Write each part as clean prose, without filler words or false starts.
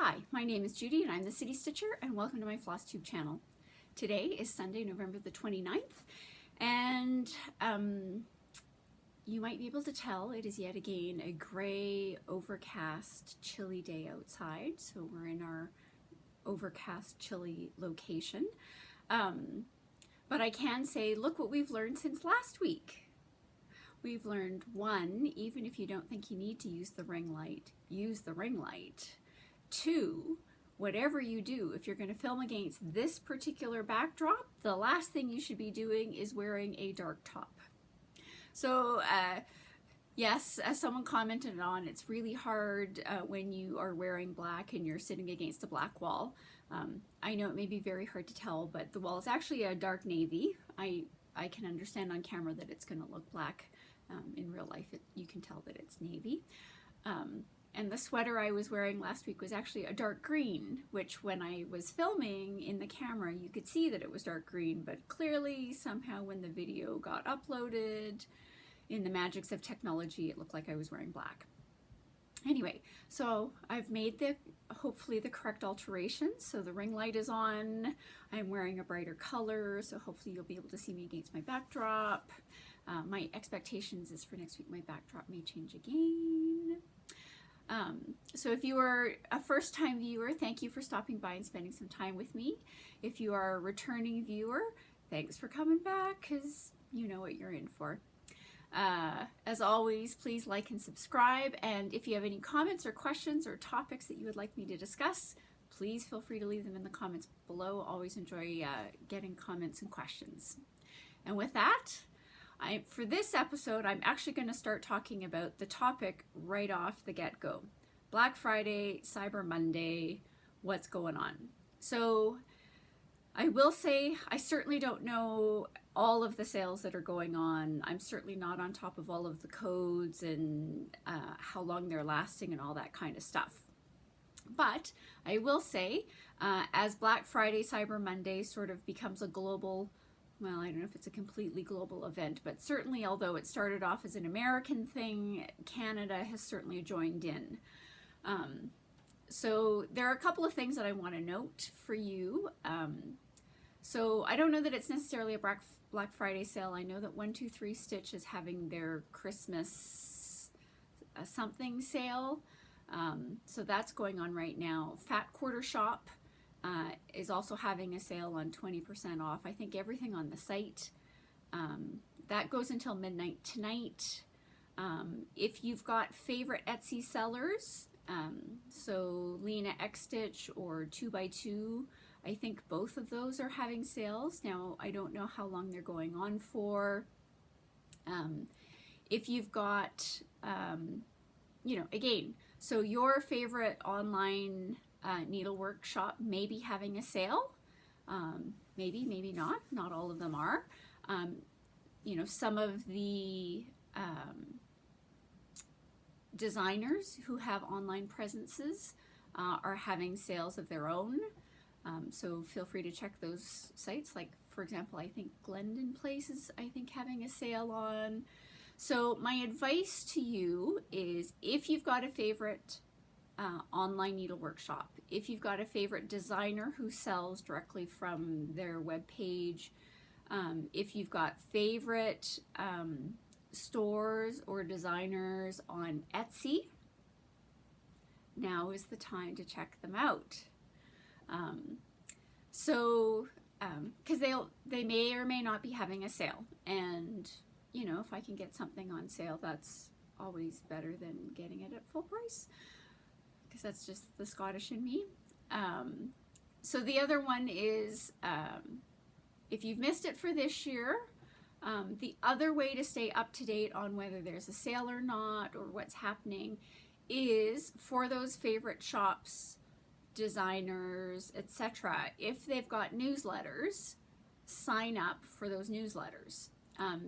Hi, my name is Judy and I'm the City Stitcher, and welcome to my Flosstube channel. Today is Sunday, November the 29th, and you might be able to tell it is yet again a gray, overcast, chilly day outside. So we're in our overcast, chilly location. But I can say, look what we've learned since last week. We've learned, one, even if you don't think you need to use the ring light, use the ring light. Two, whatever you do, if you're going to film against this particular backdrop, the last thing you should be doing is wearing a dark top. So yes, as someone commented on, it's really hard when you are wearing black and you're sitting against a black wall. I know it may be very hard to tell, but the wall is actually a dark navy. I can understand on camera that it's going to look black. In real life, you can tell that it's navy. And the sweater I was wearing last week was actually a dark green, which when I was filming in the camera, you could see that it was dark green, but clearly somehow when the video got uploaded, in the magics of technology, it looked like I was wearing black. Anyway, so I've made hopefully the correct alterations. So the ring light is on, I'm wearing a brighter color, so hopefully you'll be able to see me against my backdrop. My expectations is for next week my backdrop may change again. So if you are a first-time viewer, thank you for stopping by and spending some time with me. If you are a returning viewer, thanks for coming back, because you know what you're in for. As always, please like and subscribe, and if you have any comments or questions or topics that you would like me to discuss, please feel free to leave them in the comments below. Always enjoy getting comments and questions. And with that, for this episode, I'm actually going to start talking about the topic right off the get-go. Black Friday, Cyber Monday, what's going on? So I will say I certainly don't know all of the sales that are going on. I'm certainly not on top of all of the codes and how long they're lasting and all that kind of stuff. But I will say, as Black Friday, Cyber Monday sort of becomes a global, well, I don't know if it's a completely global event, but certainly, although it started off as an American thing, Canada has certainly joined in. So there are a couple of things that I want to note for you. So I don't know that it's necessarily a Black Friday sale. I know that 123 Stitch is having their Christmas something sale. So that's going on right now. Fat Quarter Shop is also having a sale on 20% off. I think everything on the site. That goes until midnight tonight. If you've got favorite Etsy sellers, so Lena X Stitch or 2x2, I think both of those are having sales. Now, I don't know how long they're going on for. If you've got, you know, again, so your favorite online needlework shop may be having a sale. Maybe, maybe not. Not all of them are. You know, some of the designers who have online presences are having sales of their own. So feel free to check those sites. Like, for example, I think Glendon Place is, I think, having a sale on. So my advice to you is, if you've got a favorite online needlework shop, if you've got a favorite designer who sells directly from their webpage, if you've got favorite stores or designers on Etsy, now is the time to check them out. Because they may or may not be having a sale, and you know, if I can get something on sale, that's always better than getting it at full price, because that's just the Scottish in me. So the other one is, if you've missed it for this year, the other way to stay up to date on whether there's a sale or not, or what's happening, is for those favorite shops, designers, etc. If they've got newsletters, sign up for those newsletters,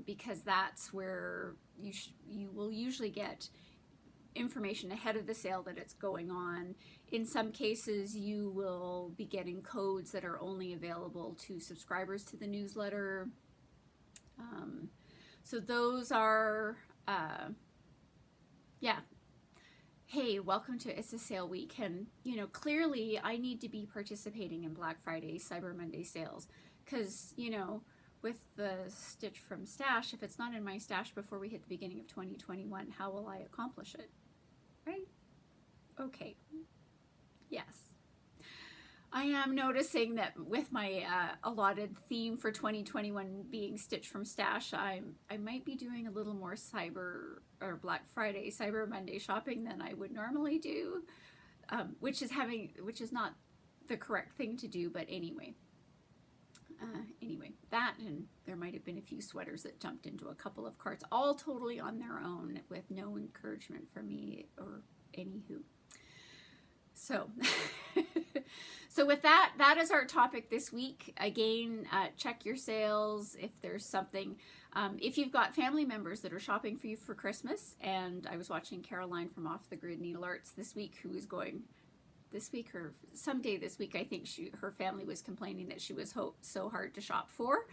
because that's where you will usually get information ahead of the sale that it's going on. In some cases, you will be getting codes that are only available to subscribers to the newsletter. So those are, yeah, hey, welcome to It's a Sale Week, and clearly I need to be participating in Black Friday, Cyber Monday sales, because with the Stitch from Stash, if it's not in my stash before we hit the beginning of 2021, how will I accomplish it? Right? Okay. Yes. I am noticing that with my allotted theme for 2021 being Stitch from Stash, I might be doing a little more Cyber or Black Friday, Cyber Monday shopping than I would normally do, which is not the correct thing to do. But anyway, that, and there might have been a few sweaters that jumped into a couple of carts, all totally on their own with no encouragement from me or anywho. So, so with that is our topic this week. Again, check your sales if there's something. If you've got family members that are shopping for you for Christmas, and I was watching Caroline from Off the Grid Needle Arts this week, who is going this week or someday this week. I think her family was complaining that she was so hard to shop for.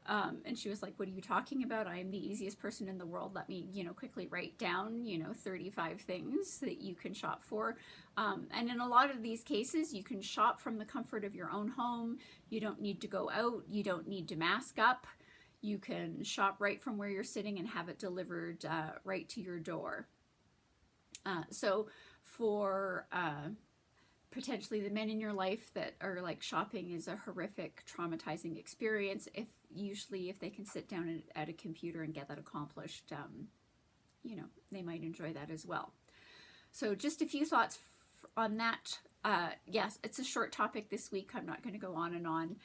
And she was like, what are you talking about? I am the easiest person in the world. Let me, quickly write down, 35 things that you can shop for. And in a lot of these cases, you can shop from the comfort of your own home. You don't need to go out. You don't need to mask up. You can shop right from where you're sitting and have it delivered right to your door. So for potentially the men in your life that are like, shopping is a horrific, traumatizing experience, if they can sit down at a computer and get that accomplished, they might enjoy that as well. So just a few thoughts on that. Yes, it's a short topic this week. I'm not going to go on and on.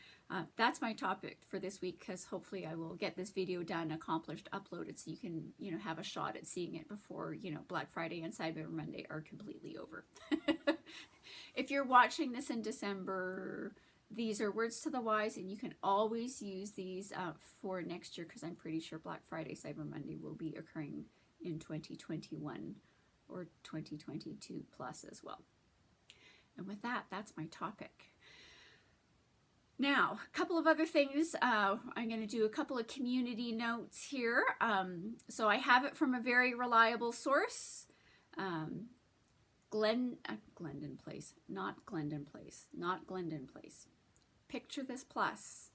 That's my topic for this week, because hopefully I will get this video done, accomplished, uploaded, so you can, have a shot at seeing it before, Black Friday and Cyber Monday are completely over. If you're watching this in December, these are words to the wise, and you can always use these for next year, because I'm pretty sure Black Friday, Cyber Monday will be occurring in 2021 or 2022 plus as well. And with that, that's my topic. Now, a couple of other things. I'm going to do a couple of community notes here. So I have it from a very reliable source. Glendon Place, not Glendon Place, not Glendon Place. Picture This Plus.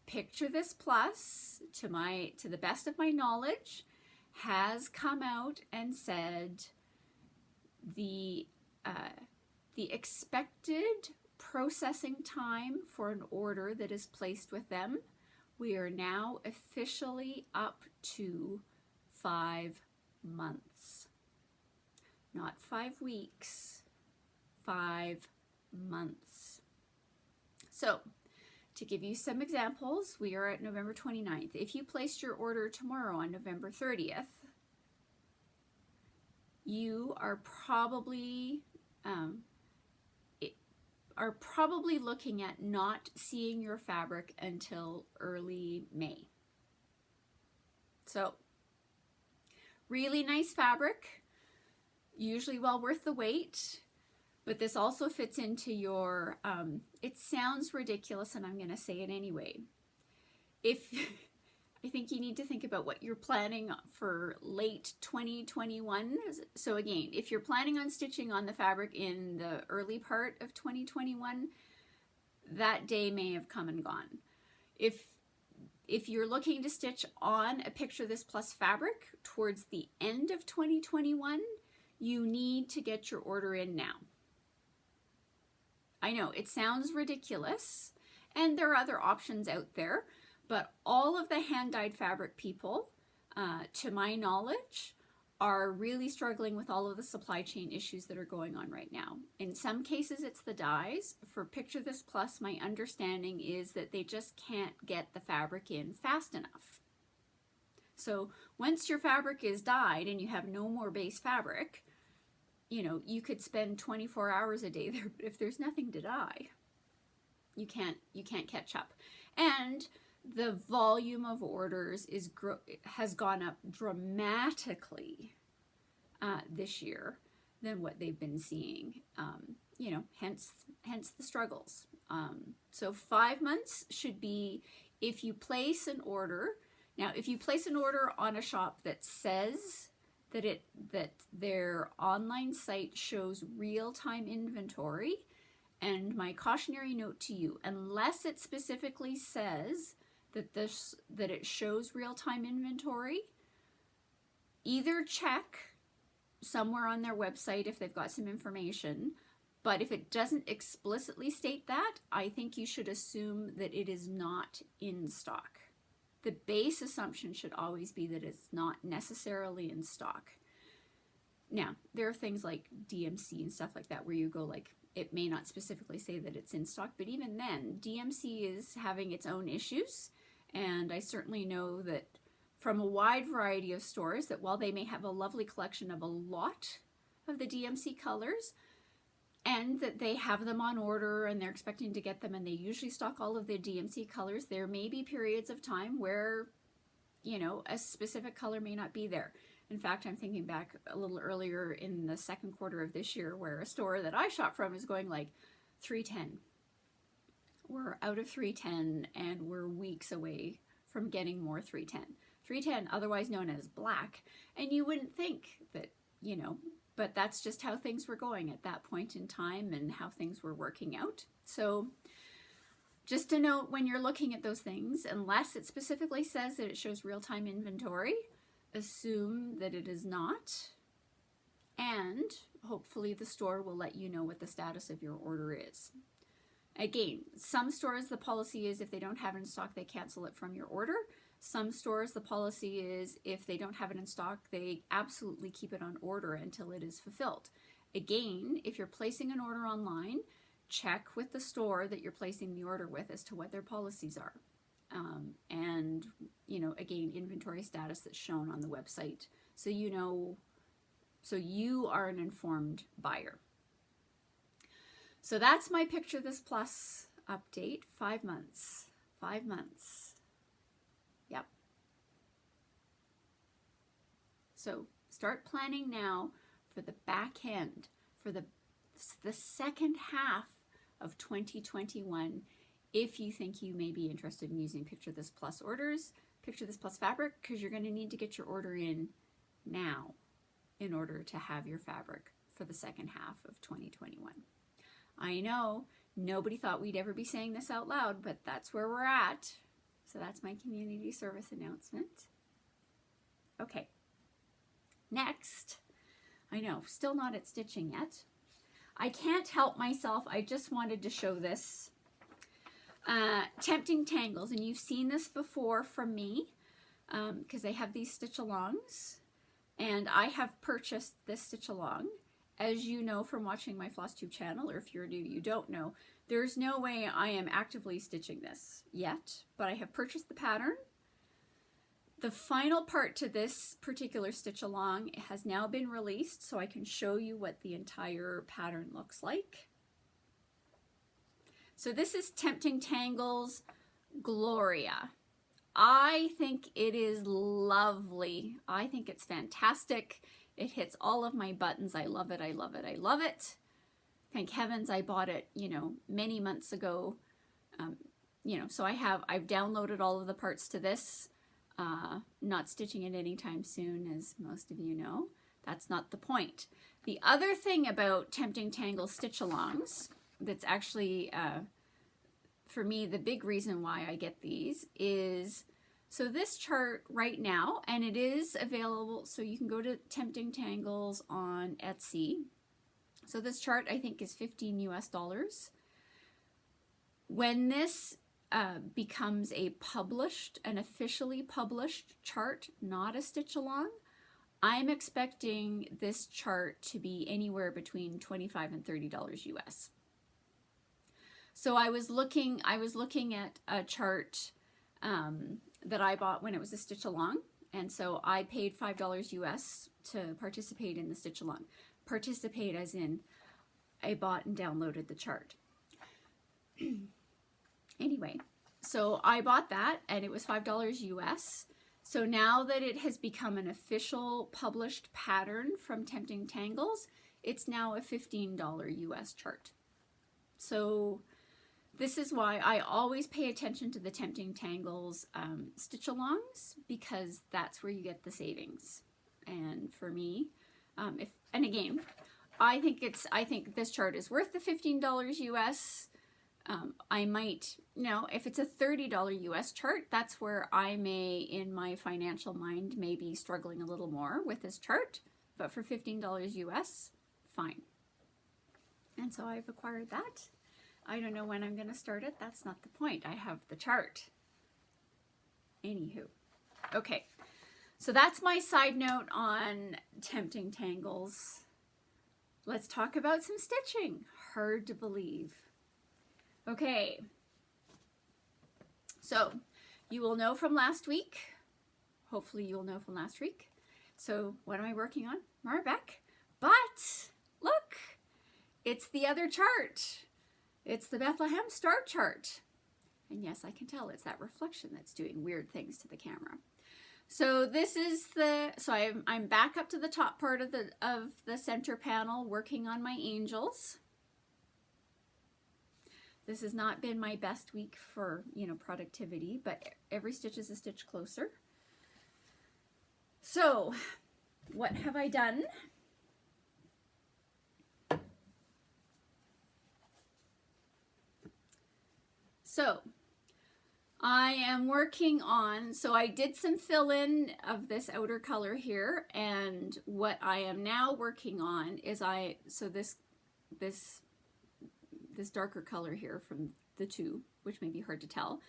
Picture This Plus, to the best of my knowledge, has come out and said the expected processing time for an order that is placed with them, we are now officially up to 5 months. Not 5 weeks, 5 months. So, to give you some examples, we are at November 29th. If you placed your order tomorrow on November 30th, you are probably looking at not seeing your fabric until early May. So, really nice fabric, usually well worth the wait, but this also fits into your, it sounds ridiculous and I'm going to say it anyway. I think you need to think about what you're planning for late 2021. So again, if you're planning on stitching on the fabric in the early part of 2021, that day may have come and gone. If you're looking to stitch on a Picture This Plus fabric towards the end of 2021, you need to get your order in now. I know it sounds ridiculous, and there are other options out there, but all of the hand-dyed fabric people, to my knowledge, are really struggling with all of the supply chain issues that are going on right now. In some cases, it's the dyes. For Picture This Plus, my understanding is that they just can't get the fabric in fast enough. So once your fabric is dyed and you have no more base fabric, you could spend 24 hours a day there, but if there's nothing to dye, you can't catch up. And the volume of orders has gone up dramatically this year than what they've been seeing. Hence the struggles. So 5 months should be if you place an order. Now, if you place an order on a shop that says that their online site shows real-time inventory. And my cautionary note to you, unless it specifically says that it shows real-time inventory, either check somewhere on their website if they've got some information, but if it doesn't explicitly state that, I think you should assume that it is not in stock. The base assumption should always be that it's not necessarily in stock. Now, there are things like DMC and stuff like that where you go like, it may not specifically say that it's in stock, but even then, DMC is having its own issues. And I certainly know that from a wide variety of stores that while they may have a lovely collection of a lot of the DMC colors, and that they have them on order and they're expecting to get them and they usually stock all of the DMC colors, there may be periods of time where, you know, a specific color may not be there. In fact, I'm thinking back a little earlier in the second quarter of this year where a store that I shop from is going like 310. We're out of 310 and we're weeks away from getting more 310. 310, otherwise known as black. And you wouldn't think that, you know, but that's just how things were going at that point in time and how things were working out. So just a note when you're looking at those things, unless it specifically says that it shows real-time inventory, assume that it is not. And hopefully the store will let you know what the status of your order is. Again, some stores the policy is if they don't have it in stock, they cancel it from your order. Some stores, the policy is if they don't have it in stock, they absolutely keep it on order until it is fulfilled. Again, if you're placing an order online, check with the store that you're placing the order with as to what their policies are. And, you know, again, inventory status that's shown on the website. So you know, so you are an informed buyer. So that's my Picture This Plus update. 5 months. 5 months. Yep. So start planning now for the back end, for the second half of 2021, if you think you may be interested in using Picture This Plus orders, Picture This Plus fabric, because you're going to need to get your order in now in order to have your fabric for the second half of 2021. I know nobody thought we'd ever be saying this out loud, but that's where we're at. So that's my community service announcement. Okay. Next, I know, still not at stitching yet. I can't help myself. I just wanted to show this. Tempting Tangles, and you've seen this before from me because I have these stitch alongs, and I have purchased this stitch along. As you know from watching my Flosstube channel, or if you're new, you don't know, there's no way I am actively stitching this yet, but I have purchased the pattern. The final part to this particular stitch along has now been released, so I can show you what the entire pattern looks like. So this is Tempting Tangles Gloria. I think it is lovely. I think it's fantastic. It hits all of my buttons. I love it. I love it. I love it. Thank heavens I bought it, you know, many months ago. You know, so I've downloaded all of the parts to this. Not stitching it anytime soon, as most of you know. That's not the point. The other thing about Tempting Tangles stitch alongs that's actually, for me, the big reason why I get these is, so this chart right now, and it is available, so you can go to Tempting Tangles on Etsy. So this chart, I think, is $15 US. When this becomes an officially published chart, not a stitch along, I'm expecting this chart to be anywhere between $25 and $30 US. So I was looking at a chart that I bought when it was a stitch along, and so I paid $5 US to participate in the stitch along. Participate as in I bought and downloaded the chart. Anyway, so I bought that and it was $5 US. So now that it has become an official published pattern from Tempting Tangles, it's now a $15 US chart. So this is why I always pay attention to the Tempting Tangles stitch alongs, because that's where you get the savings. And for me, and again, I think this chart is worth the $15 US. I might, if it's a $30 US chart, that's where I may, in my financial mind, may be struggling a little more with this chart. But for $15 US, fine. And so I've acquired that. I don't know when I'm going to start it. That's not the point. I have the chart. Anywho. Okay. So that's my side note on tempting tangles. Let's talk about some stitching. Hard to believe. Okay. So you will know from last week. Hopefully you'll know from last week. So what am I working on? Marbeck. But look, it's the other chart. It's the Bethlehem Star chart. And yes, I can tell it's that reflection that's doing weird things to the camera. So this is I'm back up to the top part of the center panel working on my angels. This has not been my best week for, productivity, but every stitch is a stitch closer. So what have I done? So I am working on, so I did some fill-in of this outer color here, and what I am now working on is this darker color here from the two, which may be hard to tell.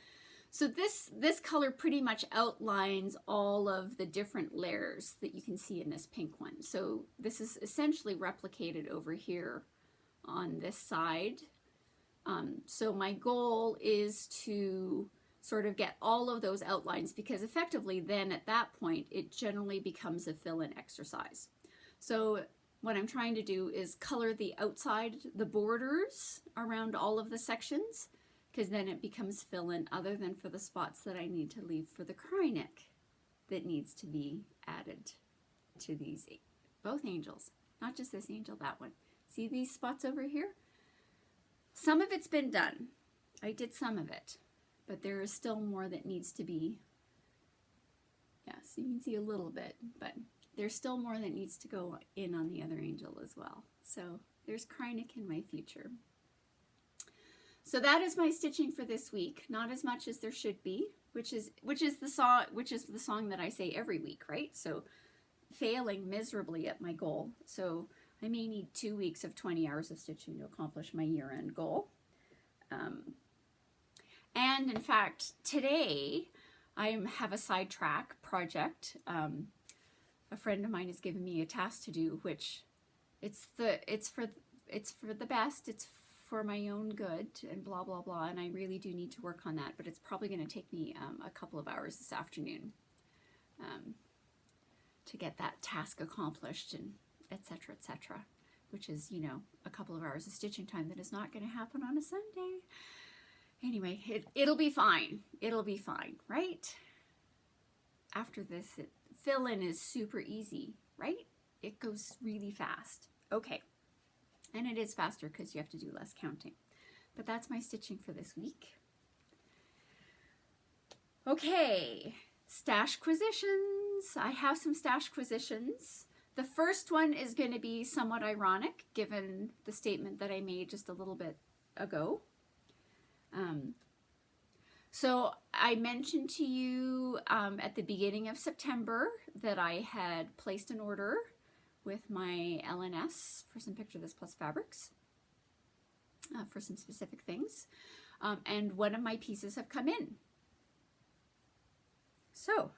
So this color pretty much outlines all of the different layers that you can see in this pink one. So this is essentially replicated over here on this side. So my goal is to sort of get all of those outlines, because effectively then at that point it generally becomes a fill-in exercise. So what I'm trying to do is color the outside, the borders around all of the sections, because then it becomes fill-in, other than for the spots that I need to leave for the cry neck that needs to be added to these, both angels, not just this angel, that one. See these spots over here? Some of it's been done. I did some of it, but there is still more that needs to be, so you can see a little bit, but there's still more that needs to go in on the other angel as well. So there's Krynic in my future. So that is my stitching for this week. Not as much as there should be, which is the song that I say every week, right? So failing miserably at my goal. So I may need 2 weeks of 20 hours of stitching to accomplish my year-end goal. And in fact, today I have a sidetrack project. A friend of mine has given me a task to do, which it's for the best. It's for my own good and blah blah blah. And I really do need to work on that. But it's probably going to take me a couple of hours this afternoon to get that task accomplished, and etc. etc. Which is, a couple of hours of stitching time that is not going to happen on a Sunday. Anyway, it'll be fine. It'll be fine, right? After this, fill-in is super easy, right? It goes really fast. Okay. And it is faster because you have to do less counting. But that's my stitching for this week. Okay. Stashquisitions. I have some Stashquisitions. The first one is going to be somewhat ironic, given the statement that I made just a little bit ago. So I mentioned to you at the beginning of September that I had placed an order with my LNS for some Picture This Plus fabrics for some specific things. And one of my pieces have come in. So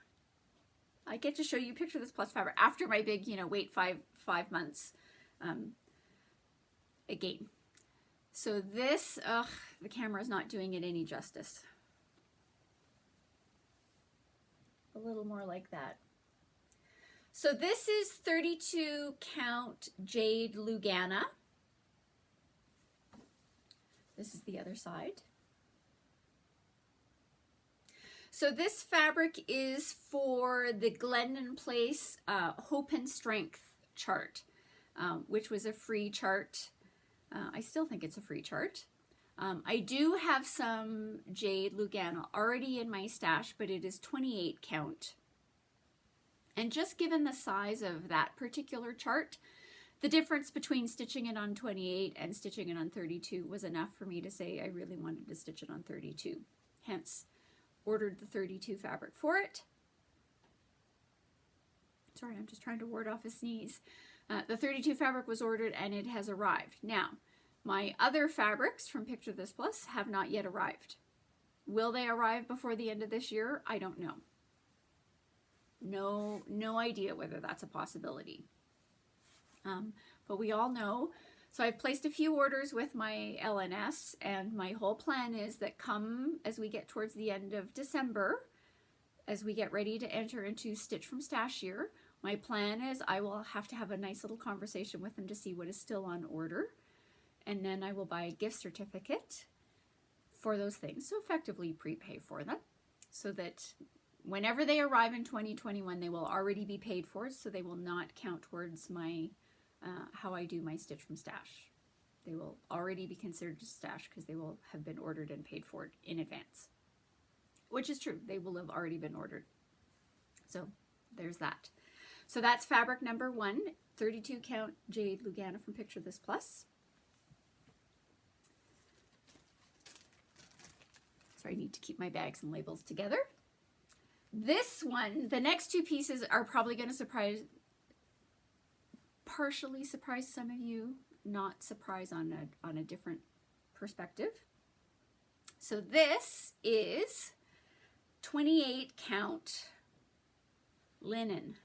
I get to show you Picture This Plus fabric after my big, wait five months again. So this, the camera is not doing it any justice. A little more like that. So this is 32 count Jade Lugana. This is the other side. So this fabric is for the Glendon Place Hope and Strength chart, which was a free chart. I still think it's a free chart. I do have some Jade Lugana already in my stash, but it is 28 count. And just given the size of that particular chart, the difference between stitching it on 28 and stitching it on 32 was enough for me to say I really wanted to stitch it on 32. Hence, ordered the 32 fabric for it. Sorry, I'm just trying to ward off a sneeze. The 32 fabric was ordered and it has arrived. Now, my other fabrics from Picture This Plus have not yet arrived. Will they arrive before the end of this year? I don't know. No idea whether that's a possibility. But we all know, so I've placed a few orders with my LNS, and my whole plan is that come as we get towards the end of December, as we get ready to enter into Stitch from Stash year, my plan is I will have to have a nice little conversation with them to see what is still on order, and then I will buy a gift certificate for those things, so effectively prepay for them, so that whenever they arrive in 2021, they will already be paid for, so they will not count towards my how I do my Stitch from Stash. They will already be considered a stash because they will have been ordered and paid for in advance, which is true. They will have already been ordered. So there's that. So that's fabric number 1, 32 count Jade Lugana from Picture This Plus. So I need to keep my bags and labels together. This one, the next 2 pieces are probably going to partially surprise some of you, not surprise on a different perspective. So this is 28 count linen.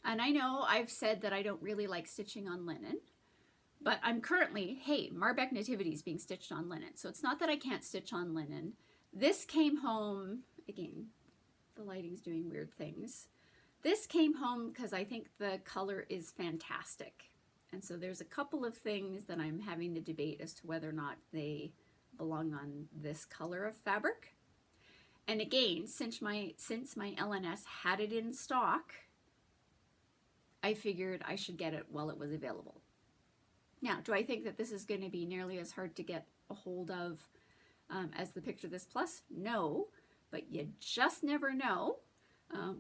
And I know I've said that I don't really like stitching on linen, but I'm currently, hey, Marbeck Nativity is being stitched on linen. So it's not that I can't stitch on linen. This came home, again, the lighting's doing weird things. This came home because I think the color is fantastic. And so there's a couple of things that I'm having to debate as to whether or not they belong on this color of fabric. And again, since my LNS had it in stock, I figured I should get it while it was available. Now, do I think that this is going to be nearly as hard to get a hold of as the Picture This Plus? No, but you just never know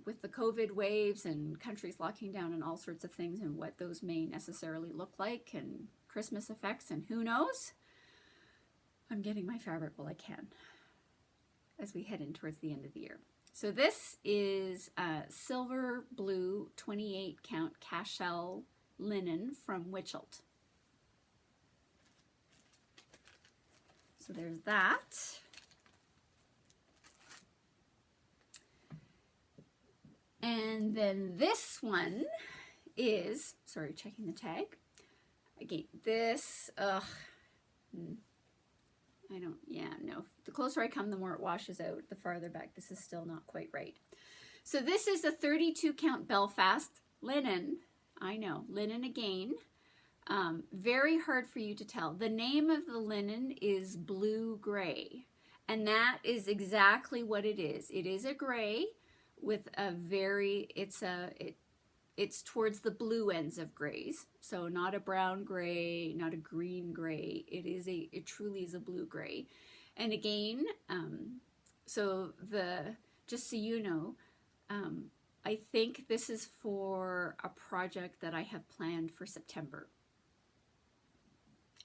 with the COVID waves and countries locking down and all sorts of things and what those may necessarily look like and Christmas effects and who knows. I'm getting my fabric while I can as we head in towards the end of the year. So this is silver blue 28 count cashel linen from Witchelt. So there's that. And then this one is, sorry, checking the tag. Again, this, I don't, yeah, no. The closer I come, the more it washes out. The farther back, this is still not quite right. So this is a 32 count Belfast linen. I know, linen again. Very hard for you to tell. The name of the linen is blue gray, and that is exactly what it is. It is a gray with a very, it's towards the blue ends of grays. So not a brown gray, not a green gray. It truly is a blue gray. And again, just so you know, I think this is for a project that I have planned for September.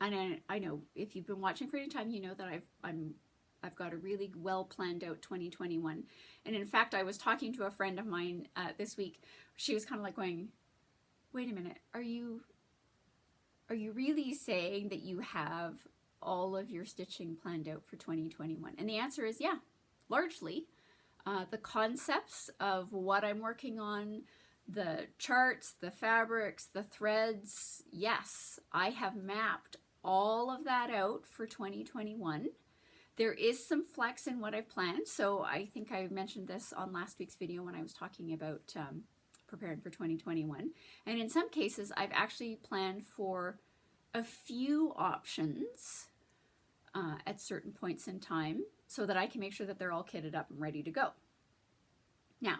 And I know if you've been watching for any time, you know that I've got a really well planned out 2021. And in fact, I was talking to a friend of mine this week. She was kind of like going, wait a minute, are you really saying that you have all of your stitching planned out for 2021? And the answer is yeah, largely. The concepts of what I'm working on, the charts, the fabrics, the threads, yes, I have mapped all of that out for 2021. There is some flex in what I've planned. So I think I mentioned this on last week's video when I was talking about preparing for 2021. And in some cases, I've actually planned for a few options at certain points in time so that I can make sure that they're all kitted up and ready to go. Now,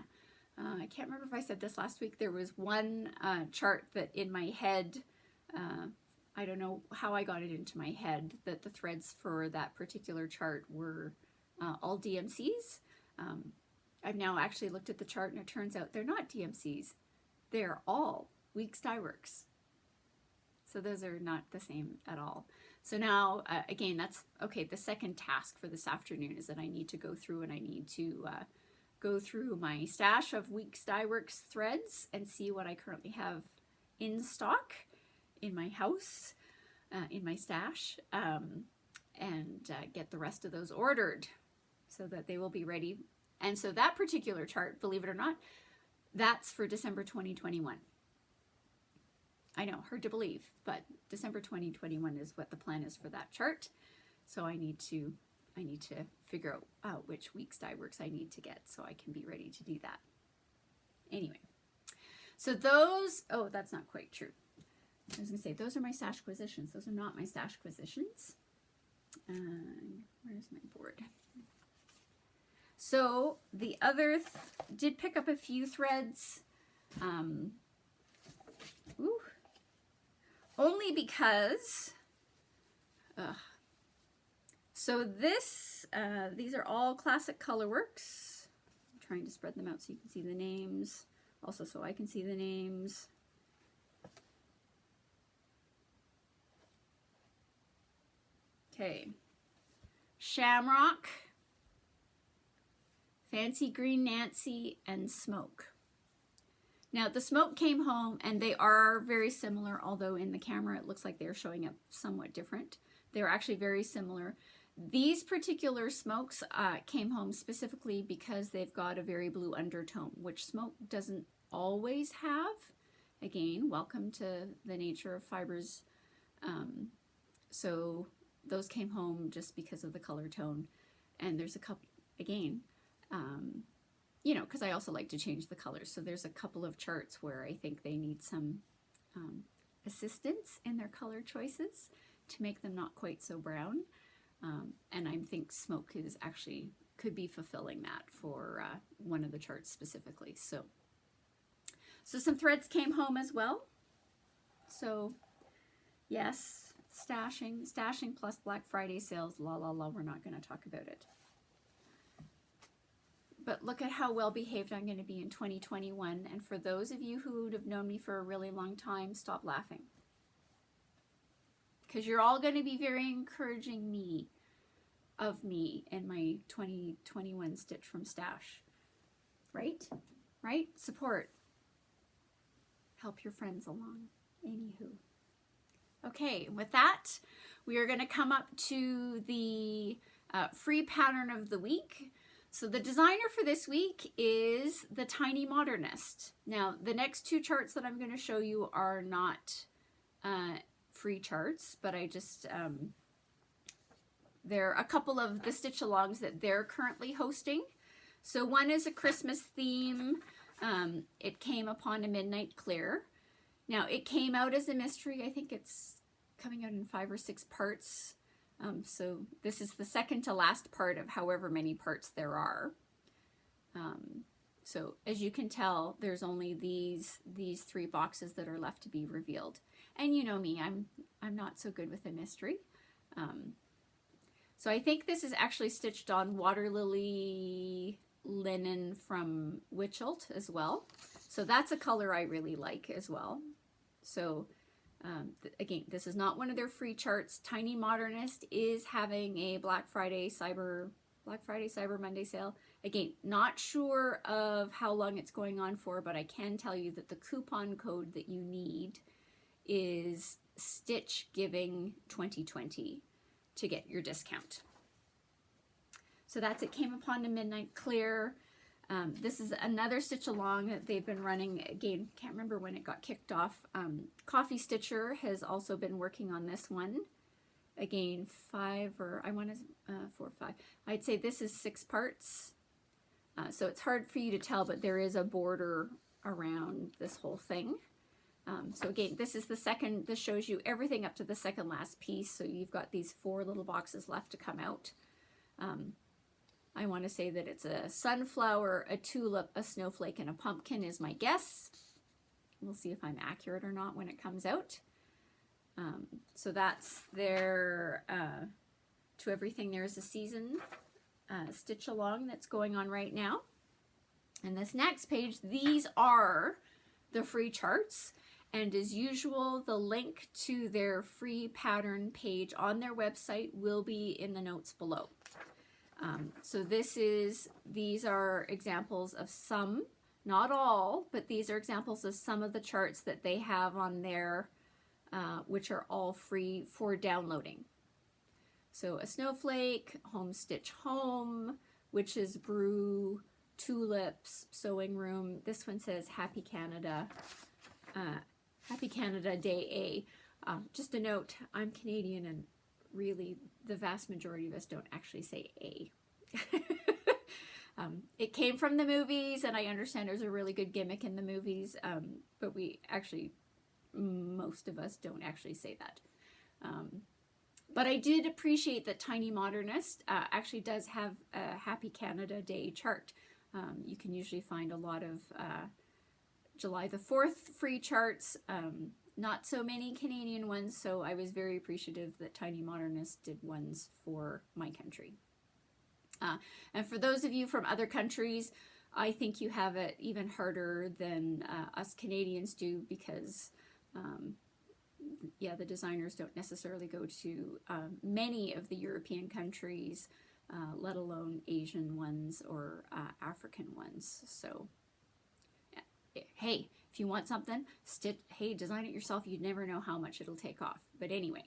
I can't remember if I said this last week. There was one chart that in my head, I don't know how I got it into my head, that the threads for that particular chart were all DMCs. I've now actually looked at the chart and it turns out they're not DMCs. They're all Weeks Dye Works. So those are not the same at all. So now, again, that's, okay, the second task for this afternoon is that I need to go through and I need to go through my stash of Weeks Dye Works threads and see what I currently have in stock in my house, in my stash, and get the rest of those ordered so that they will be ready. And so that particular chart, believe it or not, that's for December 2021. I know, hard to believe, but December 2021 is what the plan is for that chart. So I need to figure out which Weeks Dye Works I need to get so I can be ready to do that. Anyway, so those, oh, that's not quite true. I was gonna say, those are my Stashquisitions. Those are not my Stashquisitions. Where's my board? So the other, did pick up a few threads. Only because, so this, these are all classic Colorworks. I'm trying to spread them out so you can see the names. Also so I can see the names. Okay. Shamrock, Fancy Green Nancy, and Smoke. Now the Smoke came home and they are very similar, although in the camera it looks like they're showing up somewhat different. They're actually very similar. These particular Smokes came home specifically because they've got a very blue undertone, which Smoke doesn't always have. Again, welcome to the nature of fibers. So those came home just because of the color tone. And there's a couple, again, you know, because I also like to change the colors. So there's a couple of charts where I think they need some assistance in their color choices to make them not quite so brown. And I think Smoke is actually, could be fulfilling that for one of the charts specifically. So some threads came home as well. So yes, stashing plus Black Friday sales, la la la, we're not going to talk about it. But look at how well behaved I'm going to be in 2021. And for those of you who have known me for a really long time, stop laughing. Because you're all going to be very encouraging of me in my 2021 Stitch from Stash. Right? Right? Support. Help your friends along. Anywho. Okay, with that, we are going to come up to the free pattern of the week. So the designer for this week is the Tiny Modernist. Now, the next two charts that I'm going to show you are not free charts, but I just, there are a couple of the stitch alongs that they're currently hosting. So one is a Christmas theme. It came upon a midnight clear. Now, it came out as a mystery. I think it's coming out in 5 or 6 parts. So this is the second to last part of however many parts there are. So as you can tell, there's only these 3 boxes that are left to be revealed. And you know me, I'm not so good with a mystery. So I think this is actually stitched on Water Lily linen from Witchelt as well. So that's a color I really like as well. So again, this is not one of their free charts. Tiny Modernist is having a Black Friday Cyber Monday sale. Again, not sure of how long it's going on for, but I can tell you that the coupon code that you need is Stitch Giving 2020 to get your discount. So that's It Came Upon a Midnight Clear. This is another stitch along that they've been running. Again, can't remember when it got kicked off. Coffee Stitcher has also been working on this one. Again, 5 or I want to 4 or 5. I'd say this is 6 parts. So it's hard for you to tell, but there is a border around this whole thing. So again, this is the second. This shows you everything up to the second last piece. So you've got these 4 little boxes left to come out. I want to say that it's a sunflower, a tulip, a snowflake, and a pumpkin is my guess. We'll see if I'm accurate or not when it comes out. So that's their To Everything There Is a Season stitch along that's going on right now. And this next page, these are the free charts. And as usual, the link to their free pattern page on their website will be in the notes below. So these are examples of some, not all, but these are examples of some of the charts that they have on there, which are all free for downloading. So a snowflake, home stitch home, witch's brew, tulips, sewing room. This one says Happy Canada Day A. Just a note, I'm Canadian, and really the vast majority of us don't actually say A. It came from the movies, and I understand there's a really good gimmick in the movies, but most of us don't actually say that. But I did appreciate that Tiny Modernist actually does have a Happy Canada Day chart. You can usually find a lot of July the 4th free charts, not so many Canadian ones, so I was very appreciative that Tiny Modernist did ones for my country. And for those of you from other countries, I think you have it even harder than us Canadians do, because the designers don't necessarily go to many of the European countries, let alone Asian ones or African ones. So hey, if you want something, design it yourself. You'd never know how much it'll take off. But anyway,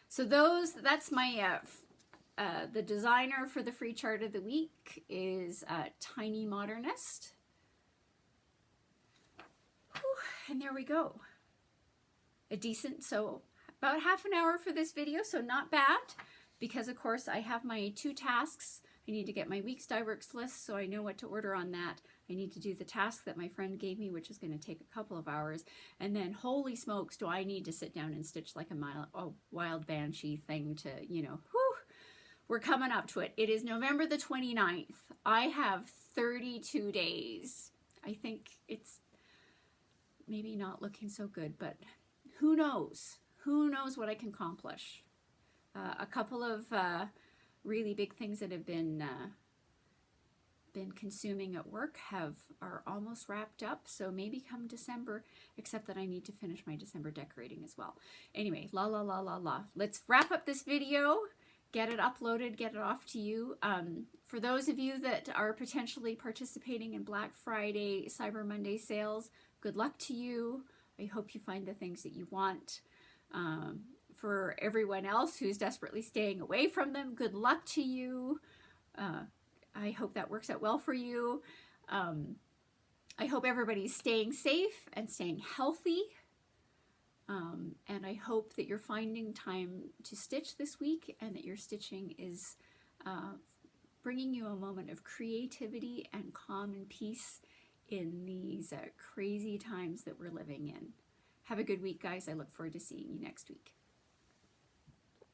so that's my the designer for the free chart of the week is Tiny Modernist. Whew, and there we go. So about half an hour for this video, so not bad, because of course I have my 2 tasks. I need to get my week's die works list so I know what to order on that. I need to do the task that my friend gave me, which is going to take a couple of hours. And then, holy smokes, do I need to sit down and stitch like a wild banshee thing to, we're coming up to it. It is November the 29th. I have 32 days. I think it's maybe not looking so good, but who knows? Who knows what I can accomplish? A couple of really big things that have been consuming at work are almost wrapped up, so maybe come December, except that I need to finish my December decorating as well. Anyway, let's wrap up this video, get it uploaded, get it off to you. For those of you that are potentially participating in Black Friday, Cyber Monday sales, good luck to you. I hope you find the things that you want. For everyone else who's desperately staying away from them, good luck to you. I hope that works out well for you. I hope everybody's staying safe and staying healthy. And I hope that you're finding time to stitch this week, and that your stitching is bringing you a moment of creativity and calm and peace in these crazy times that we're living in. Have a good week, guys. I look forward to seeing you next week.